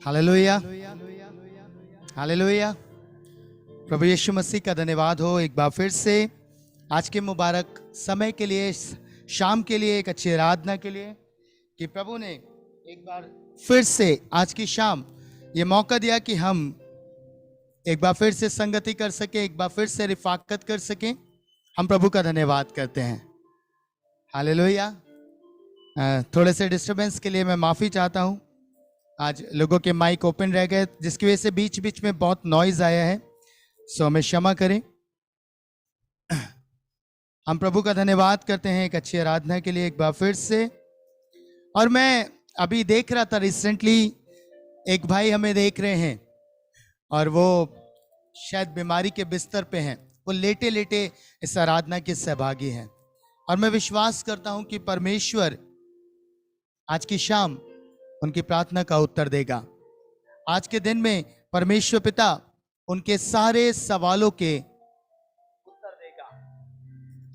Hallelujah, hallelujah. प्रभु यीशु मसीह का धन्यवाद हो एक बार फिर से आज के मुबारक समय के लिए, शाम के लिए, एक अच्छी आराधना के लिए कि प्रभु ने एक बार फिर से आज की शाम ये मौका दिया कि हम एक बार फिर से संगति कर सके, एक बार फिर से रिफाकत कर सकें। हम प्रभु का धन्यवाद करते हैं। हालेलुया। थोड़े से डिस्टरबेंस के लिए मैं माफ़ी चाहता हूँ। आज लोगों के माइक ओपन रह गए जिसकी वजह से बीच बीच में बहुत नॉइज आया है, सो हमें क्षमा करें। हम प्रभु का धन्यवाद करते हैं एक अच्छी आराधना के लिए एक बार फिर से। और मैं अभी देख रहा था, रिसेंटली एक भाई हमें देख रहे हैं और वो शायद बीमारी के बिस्तर पे हैं, वो लेटे लेटे इस आराधना के सहभागी हैं। और मैं विश्वास करता हूं कि परमेश्वर आज की शाम उनकी प्रार्थना का उत्तर देगा। आज के दिन में परमेश्वर पिता उनके सारे सवालों के उत्तर देगा।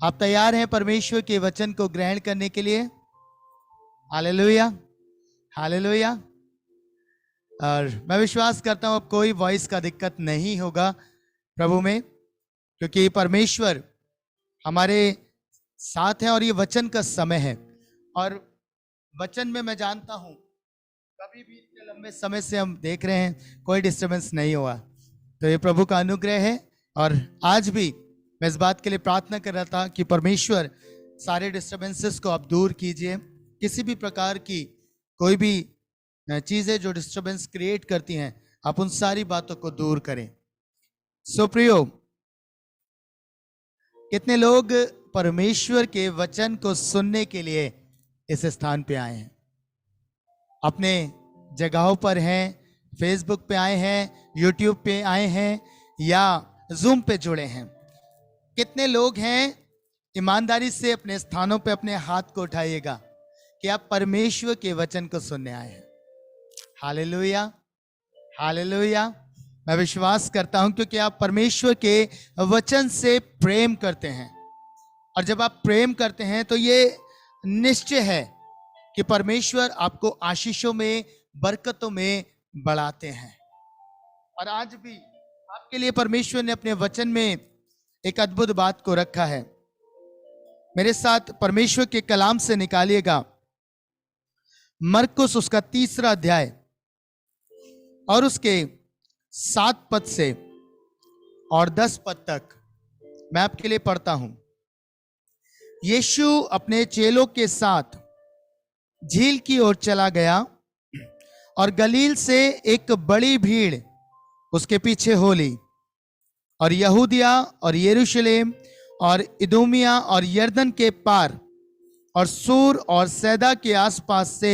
आप तैयार हैं परमेश्वर के वचन को ग्रहण करने के लिए? Hallelujah, hallelujah. और मैं विश्वास करता हूं अब कोई वॉइस का दिक्कत नहीं होगा प्रभु में, क्योंकि परमेश्वर हमारे साथ है और ये वचन का समय है। और वचन में मैं जानता हूं कभी भी इतने लंबे समय से हम देख रहे हैं कोई डिस्टरबेंस नहीं हुआ, तो ये प्रभु का अनुग्रह है। और आज भी मैं इस बात के लिए प्रार्थना कर रहा था कि परमेश्वर सारे डिस्टरबेंसेस को आप दूर कीजिए। किसी भी प्रकार की कोई भी चीजें जो डिस्टरबेंस क्रिएट करती हैं, आप उन सारी बातों को दूर करें। सो प्रियो, कितने लोग परमेश्वर के वचन को सुनने के लिए इस स्थान पे आए हैं? अपने जगहों पर हैं, फेसबुक पे आए हैं, यूट्यूब पे आए हैं या जूम पे जुड़े हैं। कितने लोग हैं? ईमानदारी से अपने स्थानों पे अपने हाथ को उठाइएगा कि आप परमेश्वर के वचन को सुनने आए हैं। Hallelujah, hallelujah. मैं विश्वास करता हूं क्योंकि आप परमेश्वर के वचन से प्रेम करते हैं, और जब आप प्रेम करते हैं तो ये निश्चय है कि परमेश्वर आपको आशीषों में, बरकतों में बढ़ाते हैं। और आज भी आपके लिए परमेश्वर ने अपने वचन में एक अद्भुत बात को रखा है। मेरे साथ परमेश्वर के कलाम से निकालिएगा मरकुस उसका 3 अध्याय और उसके 7 पद से और 10 पद तक मैं आपके लिए पढ़ता हूं। यीशु अपने चेलों के साथ झील की ओर चला गया और गलील से एक बड़ी भीड़ उसके पीछे हो ली, और यहूदिया और यरूशलेम और इदोमिया और यरदन के पार और सूर और सैदा के आसपास से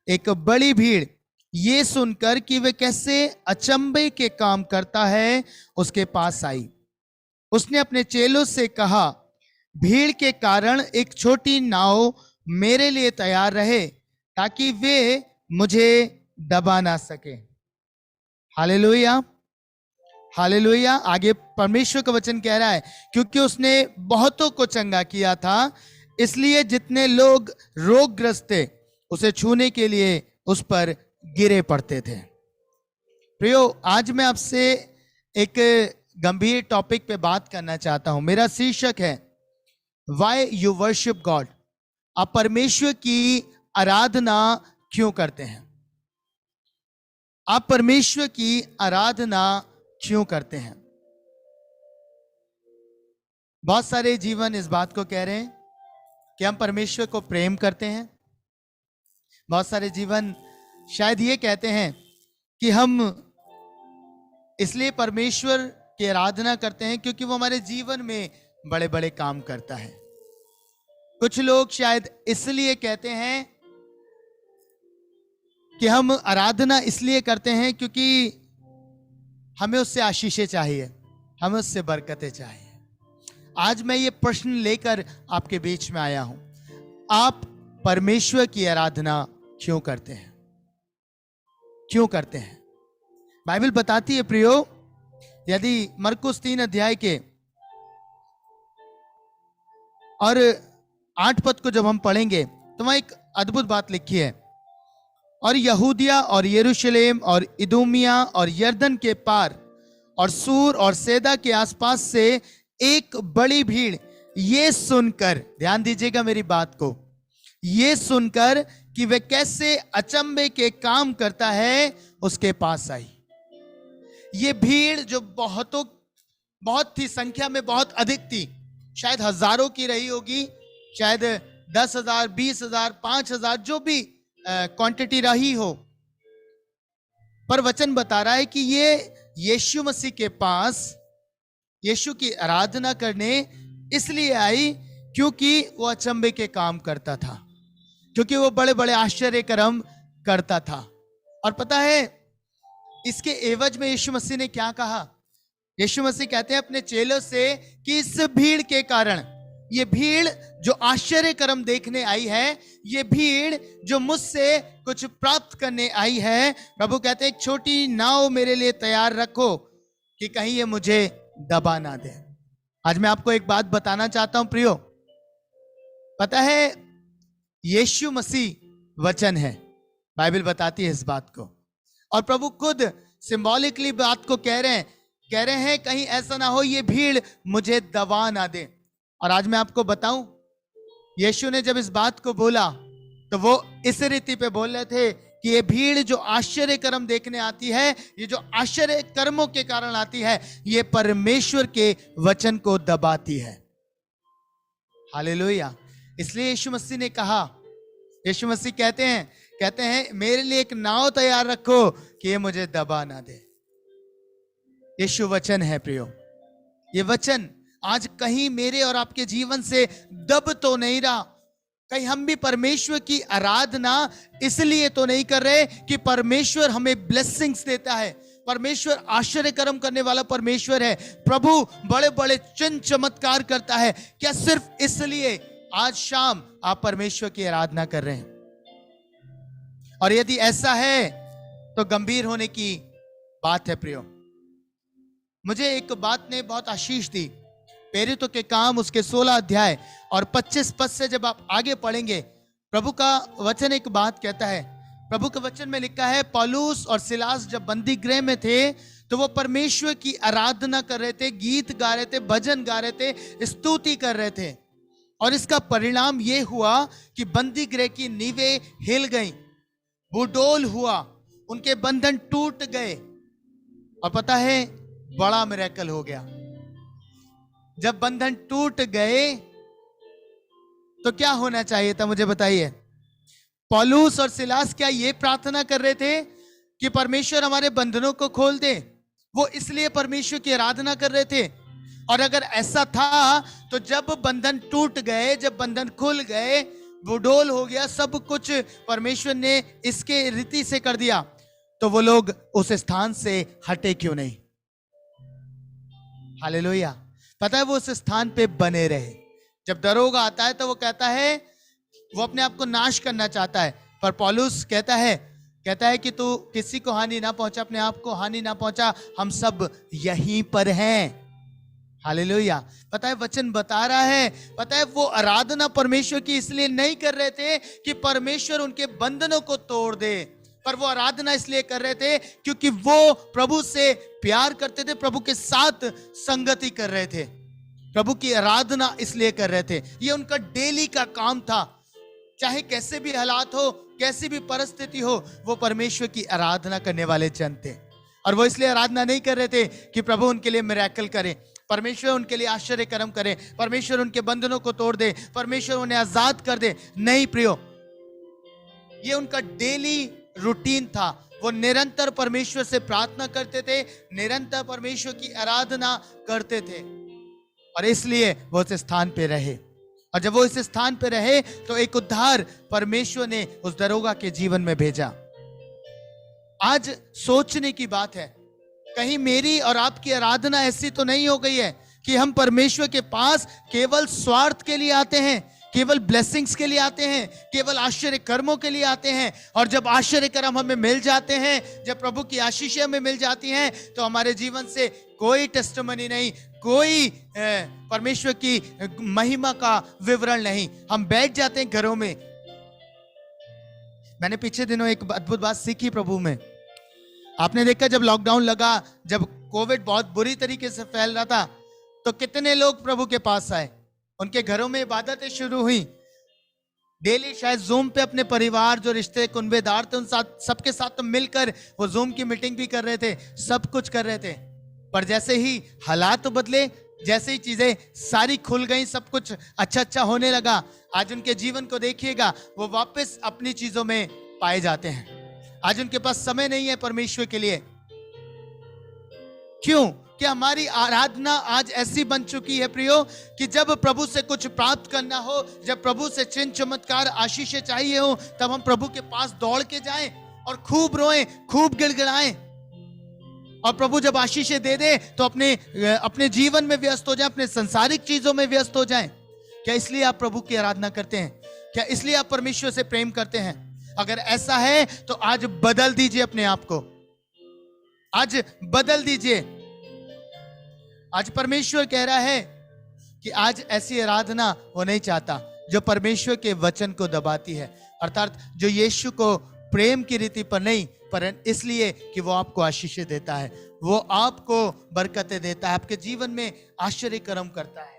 एक बड़ी भीड़ ये सुनकर कि वे कैसे अचंभे के काम करता है उसके पास आई। उसने अपने चेलों से कहा, भीड़ के कारण एक छोटी नाव मेरे लिए तैयार रहे ताकि वे मुझे दबा ना सके। Hallelujah, hallelujah. आगे परमेश्वर का वचन कह रहा है, क्योंकि उसने बहुतों को चंगा किया था, इसलिए जितने लोग रोगग्रस्त थे उसे छूने के लिए उस पर गिरे पड़ते थे। प्रियो, आज मैं आपसे एक गंभीर टॉपिक पे बात करना चाहता हूं। मेरा शीर्षक है वाई यू वर्शिप गॉड। आप परमेश्वर की आराधना क्यों करते हैं? आप परमेश्वर की आराधना क्यों करते हैं? बहुत सारे जीवन इस बात को कह रहे हैं कि हम परमेश्वर को प्रेम करते हैं। बहुत सारे जीवन शायद ये कहते हैं कि हम इसलिए परमेश्वर की आराधना करते हैं क्योंकि वो हमारे जीवन में बड़े बड़े काम करता है। कुछ लोग शायद इसलिए कहते हैं कि हम आराधना इसलिए करते हैं क्योंकि हमें उससे आशीषें चाहिए, हमें उससे बरकतें चाहिए। आज मैं ये प्रश्न लेकर आपके बीच में आया हूं, आप परमेश्वर की आराधना क्यों करते हैं? क्यों करते हैं? बाइबल बताती है प्रियो, यदि मरकुस 3 अध्याय के और 8 पद को जब हम पढ़ेंगे तो वहां एक अद्भुत बात लिखी है। और यहूदिया और यरूशलेम और इदोमिया और यरदन के पार और सूर और सैदा के आसपास से एक बड़ी भीड़ ये सुनकर, ध्यान दीजिएगा मेरी बात को, ये सुनकर कि वे कैसे अचंभे के काम करता है, उसके पास आई। ये भीड़ जो बहुत थी, संख्या में बहुत अधिक थी, शायद हजारों की रही होगी, शायद 10,000, 20,000, 5,000, जो भी क्वांटिटी रही हो, पर वचन बता रहा है कि ये यीशु मसीह के पास यीशु की आराधना करने इसलिए आई क्योंकि वो अचंभे के काम करता था, क्योंकि वो बड़े बड़े आश्चर्य कर्म करता था। और पता है इसके एवज में यीशु मसीह ने क्या कहा? यीशु मसीह कहते हैं अपने चेलों से कि इस भीड़ के कारण, ये भीड़ जो आश्चर्य कर्म देखने आई है, ये भीड़ जो मुझसे कुछ प्राप्त करने आई है, प्रभु कहते हैं एक छोटी नाव मेरे लिए तैयार रखो कि कहीं ये मुझे दबा ना दे। आज मैं आपको एक बात बताना चाहता हूं प्रियो, पता है यीशु मसीह वचन है, बाइबल बताती है इस बात को, और प्रभु खुद सिंबॉलिकली बात को कह रहे हैं कहीं ऐसा ना हो ये भीड़ मुझे दबा ना दे। और आज मैं आपको बताऊं, यीशु ने जब इस बात को बोला तो वो इस रीति पे बोल रहे थे कि ये भीड़ जो आश्चर्य कर्म देखने आती है, ये जो आश्चर्य कर्मों के कारण आती है, ये परमेश्वर के वचन को दबाती है। हालेलुया। इसलिए यीशु मसीह ने कहा, यीशु मसीह कहते हैं मेरे लिए एक नाव तैयार रखो कि ये मुझे दबा ना दे। यीशु वचन है प्रियो, ये वचन आज कहीं मेरे और आपके जीवन से दब तो नहीं रहा। कहीं हम भी परमेश्वर की आराधना इसलिए तो नहीं कर रहे कि परमेश्वर हमें ब्लेसिंग्स देता है, परमेश्वर आश्चर्य कर्म करने वाला परमेश्वर है, प्रभु बड़े बड़े चिन्ह चमत्कार करता है, क्या सिर्फ इसलिए आज शाम आप परमेश्वर की आराधना कर रहे हैं? और यदि ऐसा है तो गंभीर होने की बात है प्रियो। मुझे एक बात ने बहुत आशीष दी, प्रेरितों के काम उसके 16 अध्याय और 25 पद से जब आप आगे पढ़ेंगे, प्रभु का वचन एक बात कहता है। प्रभु के वचन में लिखा है, पौलुस और सिलास जब बंदी गृह में थे तो वो परमेश्वर की आराधना कर रहे थे, गीत गा रहे थे, भजन गा रहे थे, स्तुति कर रहे थे, और इसका परिणाम ये हुआ कि बंदी गृह की नींवें हिल गई, भूडोल हुआ, उनके बंधन टूट गए, और पता है बड़ा मिरेकल हो गया। जब बंधन टूट गए तो क्या होना चाहिए था, मुझे बताइए? पौलुस और सिलास क्या ये प्रार्थना कर रहे थे कि परमेश्वर हमारे बंधनों को खोल दे? वो इसलिए परमेश्वर की आराधना कर रहे थे। और अगर ऐसा था तो जब बंधन टूट गए, जब बंधन खुल गए, बुडोल हो गया, सब कुछ परमेश्वर ने इसके रीति से कर दिया, तो वो लोग उस स्थान से हटे क्यों नहीं? हालेलुया। पता है वो उस स्थान पे बने रहे। जब दरोगा आता है तो वो कहता है, वो अपने आप को नाश करना चाहता है, पर पौलुस कहता है कि तू किसी को हानि ना पहुंचा, अपने आप को हानि ना पहुंचा, हम सब यहीं पर हैं। हालेलुया। पता है वचन बता रहा है, पता है वो आराधना परमेश्वर की इसलिए नहीं कर रहे थे कि परमेश्वर उनके बंधनों को तोड़ दे, पर वो आराधना इसलिए कर रहे थे क्योंकि वो प्रभु से प्यार करते थे, प्रभु के साथ संगति कर रहे थे, प्रभु की आराधना इसलिए कर रहे थे। ये उनका डेली का काम था, चाहे कैसे भी हालात हो, कैसी भी परिस्थिति हो, वो परमेश्वर की आराधना करने वाले जन थे। और वो इसलिए आराधना नहीं कर रहे थे कि प्रभु उनके लिए मिरेकल करे, परमेश्वर उनके लिए आश्चर्य कर्म करे, परमेश्वर उनके बंधनों को तोड़ दे, परमेश्वर उन्हें आजाद कर दे। नहीं प्रियो, ये उनका डेली रूटीन था। वो निरंतर परमेश्वर से प्रार्थना करते थे, निरंतर परमेश्वर की आराधना करते थे, और इसलिए वो उस स्थान पे रहे। और जब वो इस स्थान पे रहे तो एक उद्धार परमेश्वर ने उस दरोगा के जीवन में भेजा। आज सोचने की बात है, कहीं मेरी और आपकी आराधना ऐसी तो नहीं हो गई है कि हम परमेश्वर के पास केवल स्वार्थ के लिए आते हैं, केवल ब्लेसिंग्स के लिए आते हैं, केवल आश्चर्य कर्मों के लिए आते हैं, और जब आश्चर्य कर्म हमें मिल जाते हैं, जब प्रभु की आशीषें हमें मिल जाती हैं, तो हमारे जीवन से कोई टेस्टिमनी नहीं, कोई परमेश्वर की महिमा का विवरण नहीं, हम बैठ जाते हैं घरों में। मैंने पीछे दिनों एक अद्भुत बात सीखी प्रभु में। आपने देखा जब लॉकडाउन लगा, जब कोविड बहुत बुरी तरीके से फैल रहा था, तो कितने लोग प्रभु के पास आए, उनके घरों में इबादतें शुरू हुई। डेली शायद जूम पे अपने परिवार, जो रिश्ते कुनबेदार थे, उन साथ सबके साथ तो मिलकर वो जूम की मीटिंग भी कर रहे थे, सब कुछ कर रहे थे। पर जैसे ही हालात बदले, जैसे ही चीजें सारी खुल गई, सब कुछ अच्छा अच्छा होने लगा, आज उनके जीवन को देखिएगा, वो वापस अपनी चीजों में पाए जाते हैं। आज उनके पास समय नहीं है परमेश्वर के लिए। क्यों? कि हमारी आराधना आज ऐसी बन चुकी है प्रियो, कि जब प्रभु से कुछ प्राप्त करना हो, जब प्रभु से चिन्ह चमत्कार आशीषें चाहिए हो, तब हम प्रभु के पास दौड़ के जाएं और खूब रोएं, खूब गिड़गिड़ाएं। और प्रभु जब आशीषें दे दे तो अपने जीवन में व्यस्त हो जाएं, अपने संसारिक चीजों में व्यस्त हो जाएं। क्या इसलिए आप प्रभु की आराधना करते हैं? क्या इसलिए आप परमेश्वर से प्रेम करते हैं? अगर ऐसा है तो आज बदल दीजिए अपने आप को, आज बदल दीजिए। आज परमेश्वर कह रहा है कि आज ऐसी आराधना वो नहीं चाहता जो परमेश्वर के वचन को दबाती है, अर्थात जो यीशु को प्रेम की रीति पर नहीं, पर इसलिए कि वो आपको आशीष देता है, वो आपको बरकतें देता है, आपके जीवन में आश्चर्य कर्म करता है।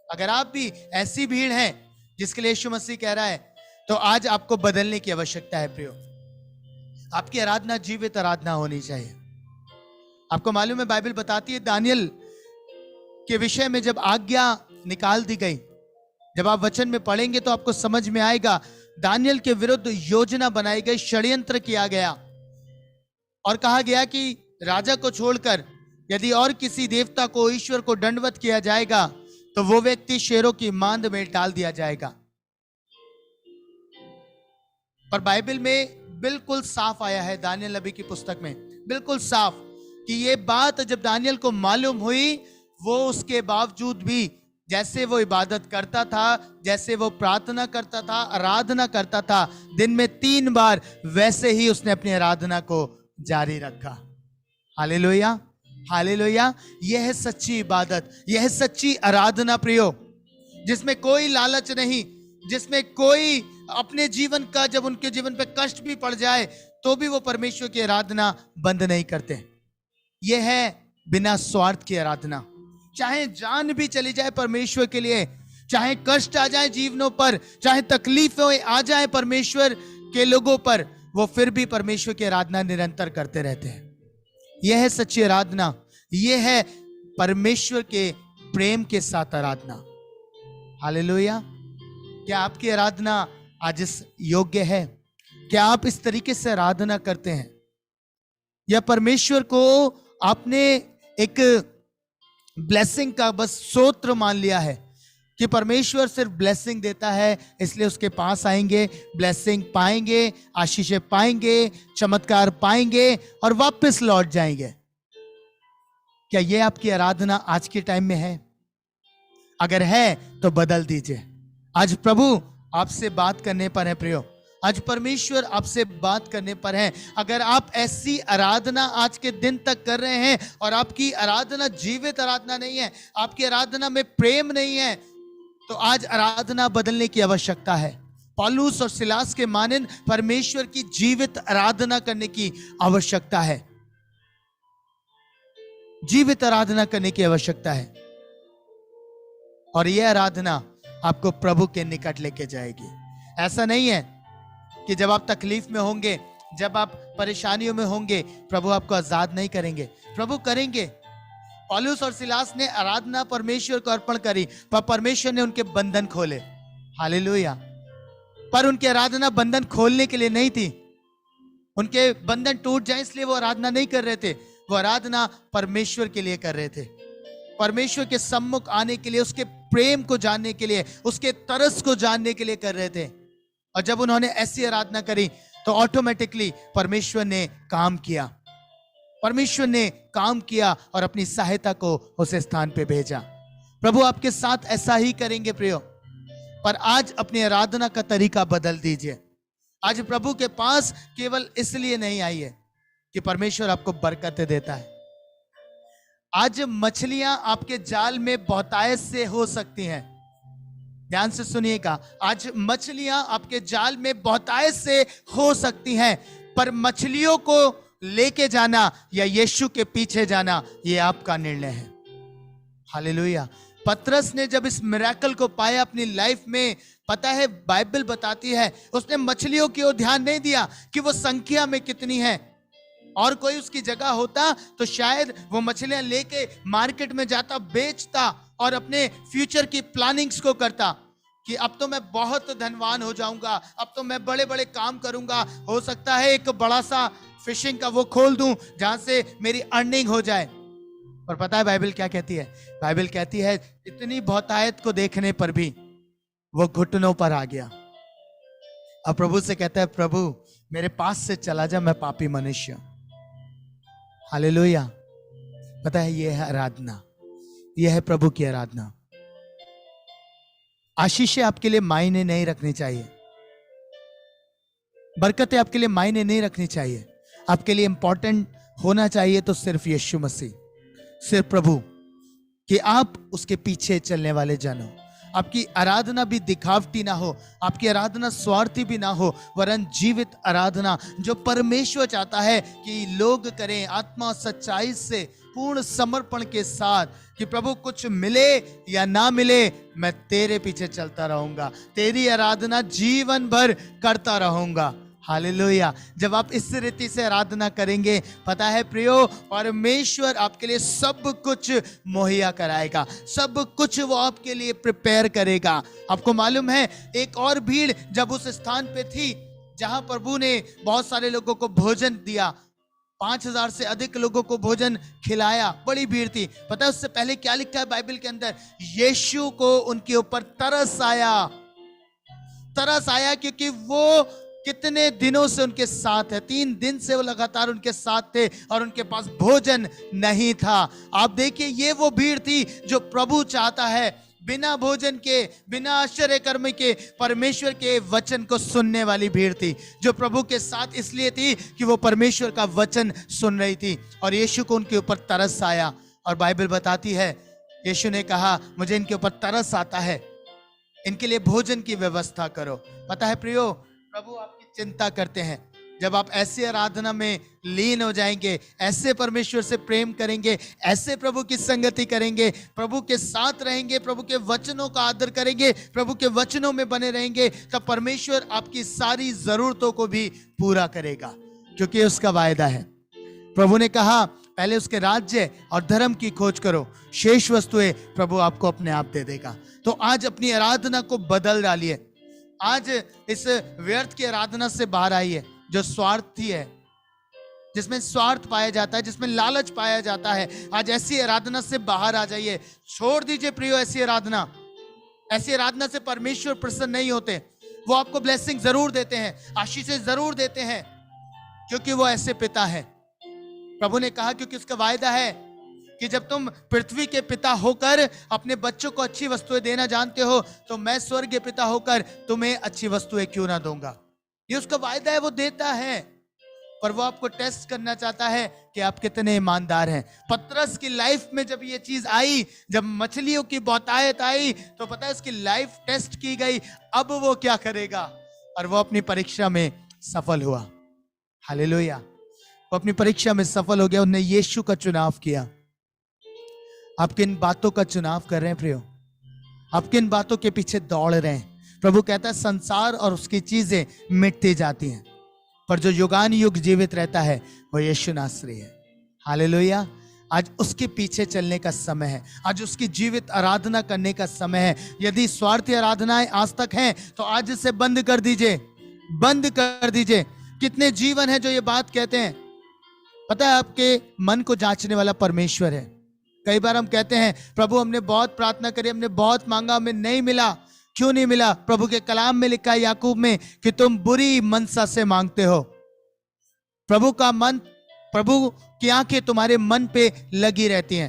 अगर आप भी ऐसी भीड़ हैं जिसके लिए यीशु मसीह कह रहा है, तो आज आपको बदलने की आवश्यकता है प्रियो। आपकी आराधना जीवित आराधना होनी चाहिए। आपको मालूम है, बाइबल बताती है दानियल के विषय में जब आज्ञा निकाल दी गई, जब आप वचन में पढ़ेंगे तो आपको समझ में आएगा, दानियल के विरुद्ध योजना बनाई गई, षड्यंत्र किया गया और कहा गया कि राजा को छोड़कर यदि और किसी देवता को, ईश्वर को दंडवत किया जाएगा तो वो व्यक्ति शेरों की मांद में डाल दिया जाएगा। पर बाइबल में बिल्कुल साफ आया है, दानियल नबी की पुस्तक में बिल्कुल साफ, कि ये बात जब दानियल को मालूम हुई, वो उसके बावजूद भी जैसे वो इबादत करता था, जैसे वो प्रार्थना करता था, आराधना करता था दिन में 3 बार, वैसे ही उसने अपनी आराधना को जारी रखा। Hallelujah, hallelujah. यह है सच्ची इबादत, यह है सच्ची आराधना प्रियो, जिसमें कोई लालच नहीं, जिसमें कोई अपने जीवन का, जब उनके जीवन पे कष्ट भी पड़ जाए तो भी वो परमेश्वर की आराधना बंद नहीं करते। यह है बिना स्वार्थ की आराधना। चाहे जान भी चली जाए परमेश्वर के लिए, चाहे कष्ट आ जाए जीवनों पर, चाहे तकलीफें आ जाए परमेश्वर के लोगों पर, वो फिर भी परमेश्वर की आराधना निरंतर करते रहते हैं। यह है सच्ची आराधना, यह है परमेश्वर के प्रेम के साथ आराधना। हालेलुया। क्या आपकी आराधना आज इस योग्य है? क्या आप इस तरीके से आराधना करते हैं, या परमेश्वर को आपने एक ब्लेसिंग का बस स्तोत्र मान लिया है कि परमेश्वर सिर्फ ब्लेसिंग देता है, इसलिए उसके पास आएंगे, ब्लेसिंग पाएंगे, आशीषें पाएंगे, चमत्कार पाएंगे और वापस लौट जाएंगे? क्या ये आपकी आराधना आज के टाइम में है? अगर है तो बदल दीजिए। आज प्रभु आपसे बात करने पर है प्रियो, आज परमेश्वर आपसे बात करने पर है। अगर आप ऐसी आराधना आज के दिन तक कर रहे हैं और आपकी आराधना जीवित आराधना नहीं है, आपकी आराधना में प्रेम नहीं है, तो आज आराधना बदलने की आवश्यकता है। पौलुस और सिलास के मानन परमेश्वर की जीवित आराधना करने की आवश्यकता है, जीवित आराधना करने की आवश्यकता है। और यह आराधना आपको प्रभु के निकट लेके जाएगी। ऐसा नहीं है कि जब आप तकलीफ में होंगे, जब आप परेशानियों में होंगे, प्रभु आपको आजाद नहीं करेंगे, प्रभु करेंगे। पौलुस और सिलास ने आराधना परमेश्वर को अर्पण करी, पर परमेश्वर ने उनके बंधन खोले। हालेलुया। पर उनकी आराधना बंधन खोलने के लिए नहीं थी, उनके बंधन टूट जाए इसलिए वो आराधना नहीं कर रहे थे, वो आराधना परमेश्वर के लिए कर रहे थे, परमेश्वर के सम्मुख आने के लिए, उसके प्रेम को जानने के लिए, उसके तरस को जानने के लिए कर रहे थे। और जब उन्होंने ऐसी आराधना करी तो ऑटोमेटिकली परमेश्वर ने काम किया, परमेश्वर ने काम किया और अपनी सहायता को उस स्थान पे भेजा। प्रभु आपके साथ ऐसा ही करेंगे प्रियो। पर आज अपनी आराधना का तरीका बदल दीजिए। आज प्रभु के पास केवल इसलिए नहीं आइए कि परमेश्वर आपको बरकतें देता है। आज मछलियां आपके जाल में बहुतायत से हो सकती हैं, ध्यान से सुनिएगा, आज मछलियां आपके जाल में बहुतायत से हो सकती हैं, पर मछलियों को लेके जाना या यीशु के पीछे जाना, ये आपका निर्णय है। हालेलुया। पतरस ने जब इस मिरेकल को पाया अपनी लाइफ में, पता है बाइबल बताती है उसने मछलियों की ओर ध्यान नहीं दिया कि वो संख्या में कितनी है। और कोई उसकी जगह होता तो शायद वो मछलियां लेके मार्केट में जाता, बेचता और अपने फ्यूचर की प्लानिंग्स को करता कि अब तो मैं बहुत धनवान हो जाऊंगा, अब तो मैं बड़े बड़े काम करूंगा, हो सकता है एक बड़ा सा फिशिंग का वो खोल दूं जहां से मेरी अर्निंग हो जाए। और पता है बाइबल क्या कहती है? बाइबल कहती है इतनी बहुतायत को देखने पर भी वो घुटनों पर आ गया। अब प्रभु से कहता है, प्रभु मेरे पास से चला जा, मैं पापी मनुष्य। हालेलुया। पता है ये है आराधना, ये है प्रभु की आराधना। आशीषें आपके लिए मायने नहीं रखनी चाहिए, बरकतें आपके लिए मायने नहीं रखनी चाहिए। आपके लिए इंपॉर्टेंट होना चाहिए तो सिर्फ यीशु मसीह, सिर्फ प्रभु, कि आप उसके पीछे चलने वाले जन हो। आपकी आराधना भी दिखावटी ना हो, आपकी आराधना स्वार्थी भी ना हो, वरन जीवित आराधना जो परमेश्वर चाहता है कि लोग करें आत्मा सच्चाई से, पूर्ण समर्पण के साथ, कि प्रभु कुछ मिले या ना मिले मैं तेरे पीछे चलता रहूंगा, तेरी आराधना जीवन भर करता रहूंगा। हालेलुया। जब आप इस रीति से आराधना करेंगे, पता है प्रियो, परमेश्वर आपके लिए सब कुछ मुहैया कराएगा, सब कुछ वो आपके लिए प्रिपेयर करेगा। आपको मालूम है एक और भीड़ जब उस स्थान पे थी जहां प्रभु ने बहुत सारे लोगों को भोजन दिया, 5000 से अधिक लोगों को भोजन खिलाया, बड़ी भीड़ थी। पता है उससे पहले क्या लिखा है बाइबल के अंदर? यीशु को उनके ऊपर तरस आया, तरस आया, क्योंकि वो कितने दिनों से उनके साथ है, 3 दिन से वो लगातार उनके साथ थे और उनके पास भोजन नहीं था। आप देखिए ये वो भीड़ थी जो प्रभु चाहता है, बिना भोजन के, बिना आश्चर्य कर्म के परमेश्वर के वचन को सुनने वाली भीड़ थी, जो प्रभु के साथ इसलिए थी कि वो परमेश्वर का वचन सुन रही थी। और यीशु को उनके ऊपर तरस आया, और बाइबल बताती है यीशु ने कहा मुझे इनके ऊपर तरस आता है, इनके लिए भोजन की व्यवस्था करो। पता है प्रियो, प्रभु आपकी चिंता करते हैं। जब आप ऐसी आराधना में लीन हो जाएंगे, ऐसे परमेश्वर से प्रेम करेंगे, ऐसे प्रभु की संगति करेंगे, प्रभु के साथ रहेंगे, प्रभु के वचनों का आदर करेंगे, प्रभु के वचनों में बने रहेंगे, तब परमेश्वर आपकी सारी जरूरतों को भी पूरा करेगा, क्योंकि उसका वायदा है। प्रभु ने कहा पहले उसके राज्य और धर्म की खोज करो, शेष वस्तुएं प्रभु आपको अपने आप दे देगा। तो आज अपनी आराधना को बदल डालिए, आज इस व्यर्थ की आराधना से बाहर आइए जो स्वार्थी है, जिसमें स्वार्थ पाया जाता है, जिसमें लालच पाया जाता है। आज ऐसी आराधना से बाहर आ जाइए, छोड़ दीजिए प्रियो ऐसी आराधना। ऐसी आराधना से परमेश्वर प्रसन्न नहीं होते। वो आपको ब्लेसिंग जरूर देते हैं, आशीषें जरूर देते हैं, क्योंकि वो ऐसे पिता है। प्रभु ने कहा क्योंकि उसका वायदा है कि जब तुम पृथ्वी के पिता होकर अपने बच्चों को अच्छी वस्तुएं देना जानते हो, तो मैं स्वर्गीय पिता होकर तुम्हें अच्छी वस्तुएं क्यों ना दूंगा। ये उसका वायदा है, वो देता है, पर वो आपको टेस्ट करना चाहता है कि आप कितने ईमानदार हैं। पतरस की लाइफ में जब ये चीज आई, जब मछलियों की बहुतायत आई, तो पता है उसकी लाइफ टेस्ट की गई, अब वो क्या करेगा, और वो अपनी परीक्षा में सफल हुआ। हालेलुया। वो अपनी परीक्षा में सफल हो गया, उन्होंने यीशु का चुनाव किया। आप किन बातों का चुनाव कर रहे हैं प्रियो? आप किन बातों के पीछे दौड़ रहे हैं? प्रभु कहता है संसार और उसकी चीजें मिटती जाती हैं, पर जो युगान युग जीवित रहता है वो यीशु नासरी है। हालेलुया। आज उसके पीछे चलने का समय है, आज उसकी जीवित आराधना करने का समय है। यदि स्वार्थी आराधनाएं आज तक हैं तो आज इसे बंद कर दीजिए, बंद कर दीजिए। कितने जीवन है जो ये बात कहते हैं। पता है आपके मन को जांचने वाला परमेश्वर है। कई बार हम कहते हैं प्रभु हमने बहुत प्रार्थना करी, हमने बहुत मांगा, हमें नहीं मिला। क्यों नहीं मिला? प्रभु के कलाम में लिखा है याकूब में कि तुम बुरी मनसा से मांगते हो। प्रभु का मन, प्रभु की आंखें तुम्हारे मन पे लगी रहती हैं।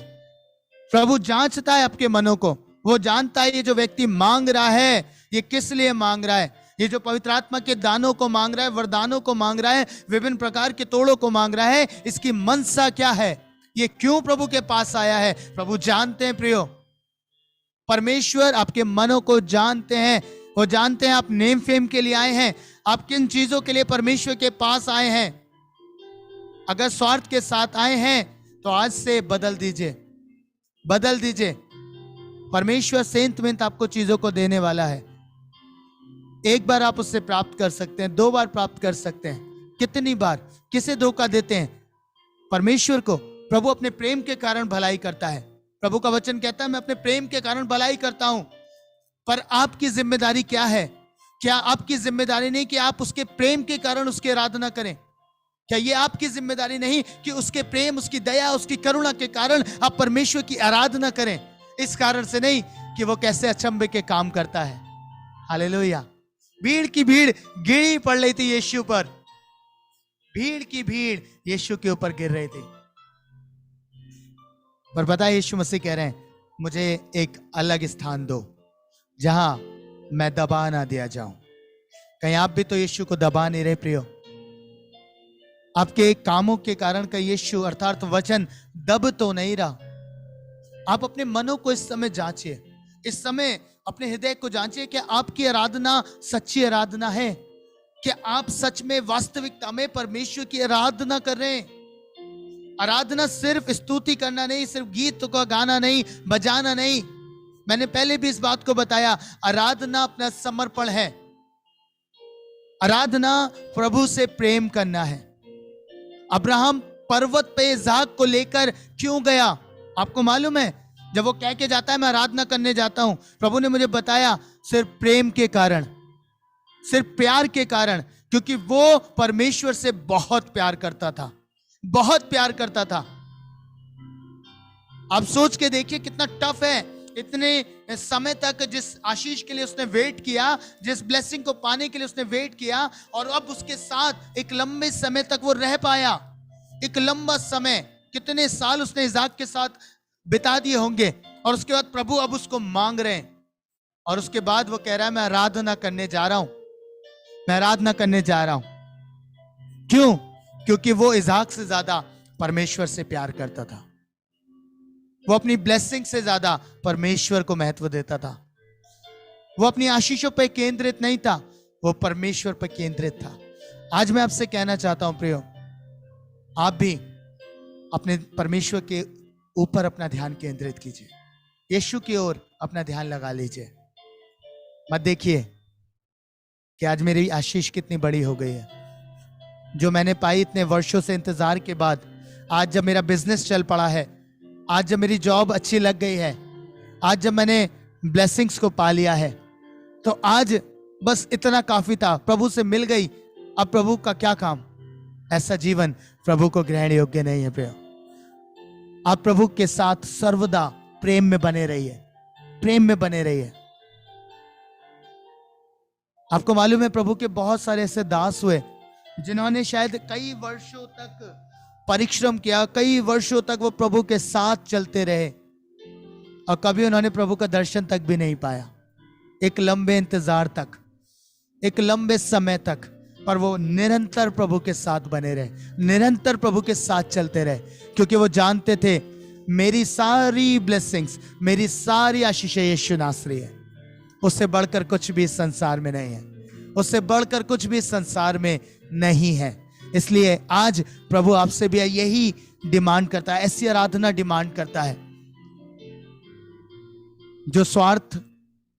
प्रभु जांचता है आपके मनों को, वो जानता है ये जो व्यक्ति मांग रहा है ये किस लिए मांग रहा है। ये जो पवित्र आत्मा के दानों को मांग रहा है, वरदानों को मांग रहा है, विभिन्न प्रकार के तोड़ों को मांग रहा है, इसकी मनसा क्या है, ये क्यों प्रभु के पास आया है, प्रभु जानते हैं प्रियो। परमेश्वर आपके मनों को जानते हैं। वो जानते हैं आप नेम फेम के लिए आए हैं, आप किन चीजों के लिए परमेश्वर के पास आए हैं। अगर स्वार्थ के साथ आए हैं तो आज से बदल दीजिए, बदल दीजिए। परमेश्वर सेंत मेंत आपको चीजों को देने वाला है। एक बार आप उससे प्राप्त कर सकते हैं, 2 बार प्राप्त कर सकते हैं, कितनी बार? किसे धोखा देते हैं? परमेश्वर को। प्रभु अपने प्रेम के कारण भलाई करता है। प्रभु का वचन कहता है मैं अपने प्रेम के कारण भलाई करता हूं। पर आपकी जिम्मेदारी क्या है? क्या आपकी जिम्मेदारी नहीं कि आप उसके प्रेम के कारण उसकी आराधना करें? क्या ये आपकी जिम्मेदारी नहीं कि उसके प्रेम, उसकी दया, उसकी करुणा के कारण आप परमेश्वर की आराधना करें? इस कारण से नहीं कि वो कैसे अचंभे के काम करता है। हालेलुया। भीड़ की भीड़ गिरी पड़ रही थी यीशु पर, भीड़ की भीड़ यीशु के ऊपर गिर रही थी। पर पता है यीशु मसीह कह रहे हैं मुझे एक अलग स्थान दो जहां मैं दबा ना दिया जाऊं। कहीं आप भी तो यीशु को दबा नहीं रहे प्रियो? आपके कामों के कारण का यीशु अर्थात वचन दब तो नहीं रहा। आप अपने मनों को इस समय जांचिए, इस समय अपने हृदय को जांचिए कि आपकी आराधना सच्ची आराधना है। क्या आप सच में वास्तविकता में परमेश्वर की आराधना कर रहे हैं? आराधना सिर्फ स्तुति करना नहीं, सिर्फ गीत को गाना नहीं, बजाना नहीं। मैंने पहले भी इस बात को बताया, आराधना अपना समर्पण है। आराधना प्रभु से प्रेम करना है। अब्राहम पर्वत पे इसहाक को लेकर क्यों गया? आपको मालूम है, जब वो कह के जाता है मैं आराधना करने जाता हूं, प्रभु ने मुझे बताया सिर्फ प्रेम के कारण, सिर्फ प्यार के कारण, क्योंकि वो परमेश्वर से बहुत प्यार करता था, बहुत प्यार करता था। आप सोच के देखिए कितना टफ है। इतने समय तक जिस आशीष के लिए उसने वेट किया, जिस ब्लेसिंग को पाने के लिए उसने वेट किया, और अब उसके साथ एक लंबे समय तक वो रह पाया। एक लंबा समय, कितने साल उसने इसहाक के साथ बिता दिए होंगे, और उसके बाद प्रभु अब उसको मांग रहे हैं, और उसके बाद वो कह रहा है मैं आराधना करने जा रहा हूं, मैं आराधना करने जा रहा हूं। क्यों? क्योंकि वो इसहाक से ज्यादा परमेश्वर से प्यार करता था। वो अपनी ब्लेसिंग से ज्यादा परमेश्वर को महत्व देता था। वो अपनी आशीषों पर केंद्रित नहीं था, वो परमेश्वर पर केंद्रित था। आज मैं आपसे कहना चाहता हूं प्रियो, आप भी अपने परमेश्वर के ऊपर अपना ध्यान केंद्रित कीजिए, यीशु की ओर अपना ध्यान लगा लीजिए। मत देखिए कि आज मेरी आशीष कितनी बड़ी हो गई है, जो मैंने पाई इतने वर्षों से इंतजार के बाद। आज जब मेरा बिजनेस चल पड़ा है, आज जब मेरी जॉब अच्छी लग गई है, आज जब मैंने ब्लेसिंग्स को पा लिया है, तो आज बस इतना काफी था, प्रभु से मिल गई, अब प्रभु का क्या काम? ऐसा जीवन प्रभु को ग्रहण योग्य नहीं है प्रियो। आप प्रभु के साथ सर्वदा प्रेम में बने रहिए, प्रेम में बने रहिए। आपको मालूम है प्रभु के बहुत सारे ऐसे दास हुए जिन्होंने शायद कई वर्षों तक परिश्रम किया, कई वर्षों तक वो प्रभु के साथ चलते रहे, और कभी उन्होंने प्रभु का दर्शन तक भी नहीं पाया। एक लंबे इंतजार तक, एक लंबे समय तक, पर वो निरंतर प्रभु के साथ बने रहे, निरंतर प्रभु के साथ चलते रहे, क्योंकि वो जानते थे मेरी सारी ब्लेसिंग्स, मेरी सारी आशीषें यीशु नासरी है। उससे बढ़कर कुछ भी इस संसार में नहीं है, उससे बढ़कर कुछ भी इस संसार में नहीं है। इसलिए आज प्रभु आपसे भी यही डिमांड करता है, ऐसी आराधना डिमांड करता है जो स्वार्थ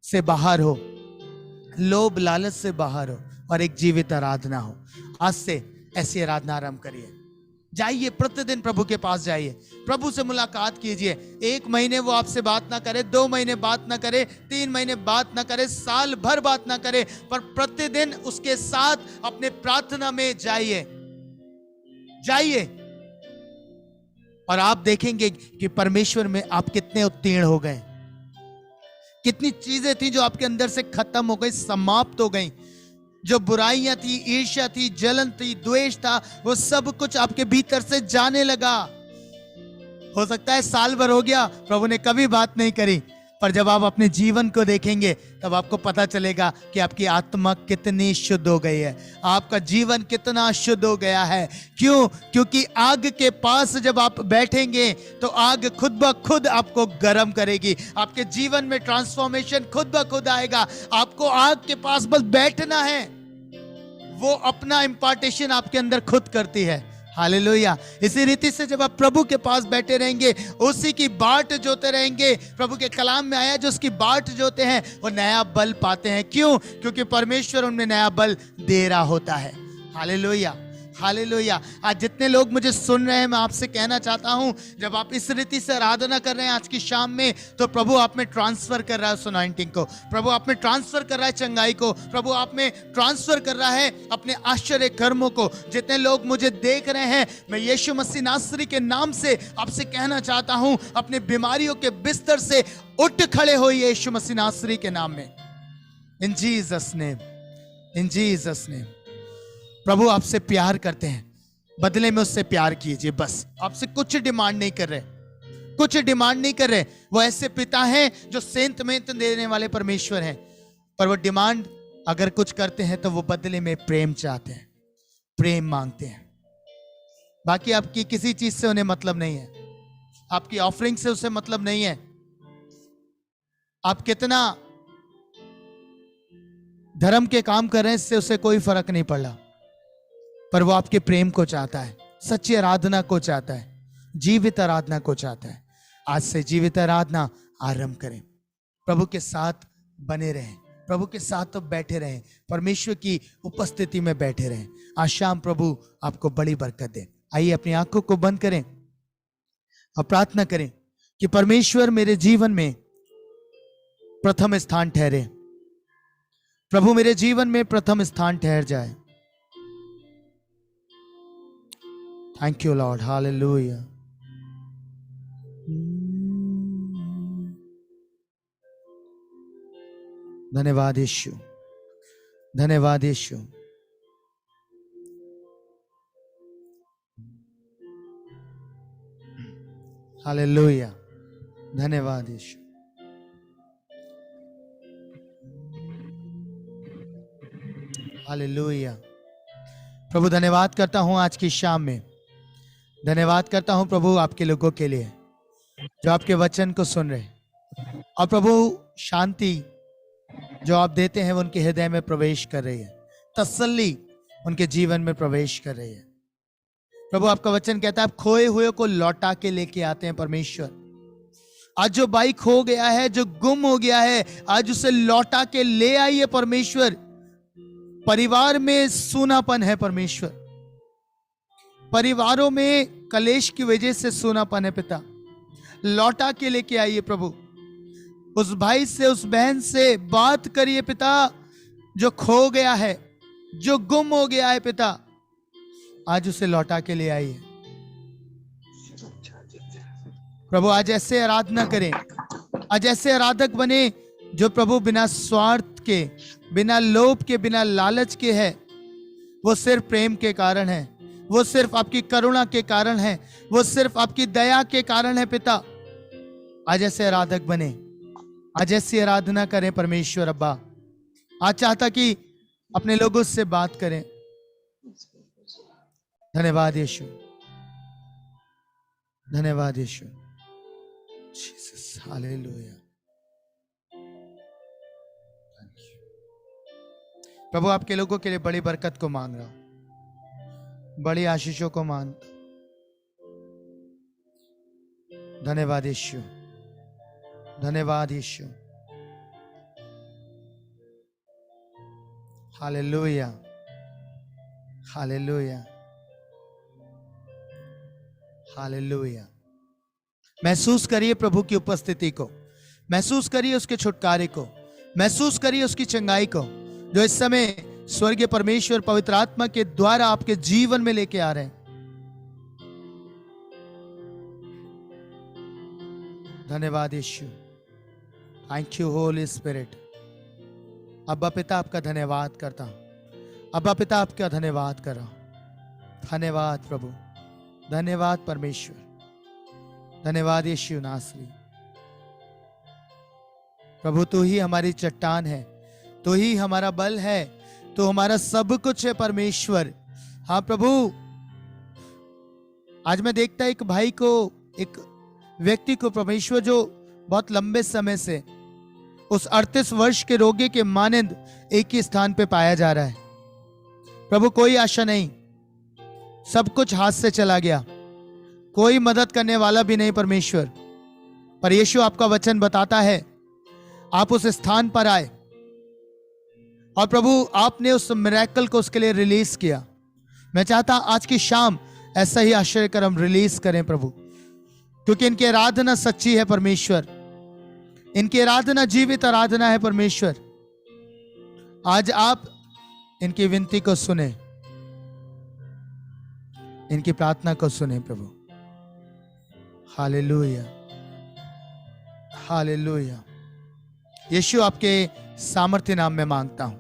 से बाहर हो, लोभ लालच से बाहर हो, और एक जीवित आराधना हो। आज से ऐसी आराधना आरंभ करिए। जाइए, प्रतिदिन प्रभु के पास जाइए, प्रभु से मुलाकात कीजिए। 1 महीने वो आपसे बात ना करे, 2 महीने बात ना करे, 3 महीने बात ना करे, साल भर बात ना करे, पर प्रतिदिन उसके साथ अपने प्रार्थना में जाइए, जाइए, और आप देखेंगे कि परमेश्वर में आप कितने उत्तीर्ण हो गए। कितनी चीजें थी जो आपके अंदर से खत्म हो गई, समाप्त हो गई। जो बुराइयां थी, ईर्ष्या थी, जलन थी, द्वेष था, वो सब कुछ आपके भीतर से जाने लगा। हो सकता है साल भर हो गया, प्रभु ने कभी बात नहीं करी, पर जब आप अपने जीवन को देखेंगे तब आपको पता चलेगा कि आपकी आत्मा कितनी शुद्ध हो गई है, आपका जीवन कितना शुद्ध हो गया है। क्यों? क्योंकि आग के पास जब आप बैठेंगे तो आग खुद ब खुद आपको गर्म करेगी, आपके जीवन में ट्रांसफॉर्मेशन खुद ब खुद आएगा। आपको आग के पास बस बैठना है, वो अपना इंपार्टेशन आपके अंदर खुद करती है। हालेलुया। इसी रीति से जब आप प्रभु के पास बैठे रहेंगे, उसी की बाट जोते रहेंगे, प्रभु के कलाम में आया जो उसकी बाट जोते हैं वो नया बल पाते हैं। क्यों? क्योंकि परमेश्वर उनमें नया बल दे रहा होता है। Hallelujah, hallelujah. आज जितने लोग मुझे सुन रहे हैं, मैं आपसे कहना चाहता हूं, जब आप इस रीति से आराधना कर रहे हैं आज की शाम में, तो प्रभु आप में ट्रांसफर कर रहा है उस अनॉइंटिंग को, प्रभु आप में ट्रांसफर कर रहा है चंगाई को, प्रभु आप में ट्रांसफर कर रहा है अपने आश्चर्य कर्मों को। जितने लोग मुझे देख रहे हैं, मैं यीशु मसीह नासरी के नाम से आपसे कहना चाहता हूं, अपने बीमारियों के बिस्तर से उठ खड़े हो यीशु मसीह नासरी के नाम में। In Jesus name, in Jesus name. प्रभु आपसे प्यार करते हैं, बदले में उससे प्यार कीजिए। बस आपसे कुछ डिमांड नहीं कर रहे, कुछ डिमांड नहीं कर रहे। वो ऐसे पिता हैं जो सेंत मेंत देने वाले परमेश्वर हैं, पर वो डिमांड अगर कुछ करते हैं तो वो बदले में प्रेम चाहते हैं, प्रेम मांगते हैं। बाकी आपकी किसी चीज से उन्हें मतलब नहीं है, आपकी ऑफरिंग से उसे मतलब नहीं है, आप कितना धर्म के काम कर रहे हैं इससे उसे कोई फर्क नहीं पड़ रहा, पर वो आपके प्रेम को चाहता है, सच्ची आराधना को चाहता है, जीवित आराधना को चाहता है। आज से जीवित आराधना आरंभ करें, प्रभु के साथ बने रहें, प्रभु के साथ तो बैठे रहें, परमेश्वर की उपस्थिति में बैठे रहें। आज शाम प्रभु आपको बड़ी बरकत दे। आइए अपनी आंखों को बंद करें और प्रार्थना करें कि परमेश्वर मेरे जीवन में प्रथम स्थान ठहरे, प्रभु मेरे जीवन में प्रथम स्थान ठहर जाए। Thank you Lord, hallelujah. धन्यवाद यीशु, धन्यवाद यीशु। हालेलुया, धन्यवाद यीशु। हालेलुया। प्रभु धन्यवाद करता हूं आज की शाम में, धन्यवाद करता हूं प्रभु आपके लोगों के लिए जो आपके वचन को सुन रहे, और प्रभु शांति जो आप देते हैं वो उनके हृदय में प्रवेश कर रही है, तसल्ली उनके जीवन में प्रवेश कर रही है। प्रभु आपका वचन कहता है आप खोए हुए को लौटा के लेके आते हैं परमेश्वर। आज जो भाई खो गया है, जो गुम हो गया है, आज उसे लौटा के ले आइए परमेश्वर। परिवार में सूनापन है परमेश्वर, परिवारों में कलेश की वजह से सूनापन है पिता, लौटा के लेके आइए प्रभु। उस भाई से, उस बहन से बात करिए पिता, जो खो गया है, जो गुम हो गया है पिता, आज उसे लौटा के ले आइए प्रभु। आज ऐसे आराधना करें, आज ऐसे आराधक बने जो प्रभु बिना स्वार्थ के, बिना लोभ के, बिना लालच के है, वो सिर्फ प्रेम के कारण है, वो सिर्फ आपकी करुणा के कारण है, वो सिर्फ आपकी दया के कारण है पिता। आज ऐसे आराधक बने, आज ऐसी आराधना करें परमेश्वर अब्बा। आज चाहता कि अपने लोगों से बात करें। धन्यवाद यीशु, धन्यवाद यीशु, जीसस, हालेलुया। प्रभु आपके लोगों के लिए बड़ी बरकत को मांग रहा हूं, बड़ी आशीषों को मांग। धन्यवाद यीशु, धन्यवाद यीशु, हालेलुया, हालेलुया, हालेलुया। महसूस करिए प्रभु की उपस्थिति को, महसूस करिए उसके छुटकारे को, महसूस करिए उसकी चंगाई को, जो इस समय स्वर्गीय परमेश्वर पवित्र आत्मा के द्वारा आपके जीवन में लेके आ रहे हैं। धन्यवाद यीशु, थैंक यू होली स्पिरिट। अब्बा पिता आपका धन्यवाद करता हूं, अब्बा पिता आपका धन्यवाद कर रहा हूं। धन्यवाद प्रभु, धन्यवाद परमेश्वर, धन्यवाद यीशु नासरी। प्रभु तू ही हमारी चट्टान है, तू ही हमारा बल है, तो हमारा सब कुछ है परमेश्वर। हाँ प्रभु, आज मैं देखता एक भाई को, एक व्यक्ति को परमेश्वर, जो बहुत लंबे समय से उस 38 वर्ष के रोगी के मानंद एक ही स्थान पे पाया जा रहा है। प्रभु कोई आशा नहीं, सब कुछ हाथ से चला गया, कोई मदद करने वाला भी नहीं परमेश्वर। पर यीशु आपका वचन बताता है आप उस स्थान पर आए और प्रभु आपने उस मिरेकल को उसके लिए रिलीज किया। मैं चाहता आज की शाम ऐसा ही आश्चर्यकर्म रिलीज करें प्रभु, क्योंकि इनकी आराधना सच्ची है परमेश्वर, इनकी आराधना जीवित आराधना है परमेश्वर। आज आप इनकी विनती को सुने, इनकी प्रार्थना को सुने प्रभु। Hallelujah, hallelujah. यीशु आपके सामर्थ्य नाम में मांगता हूं,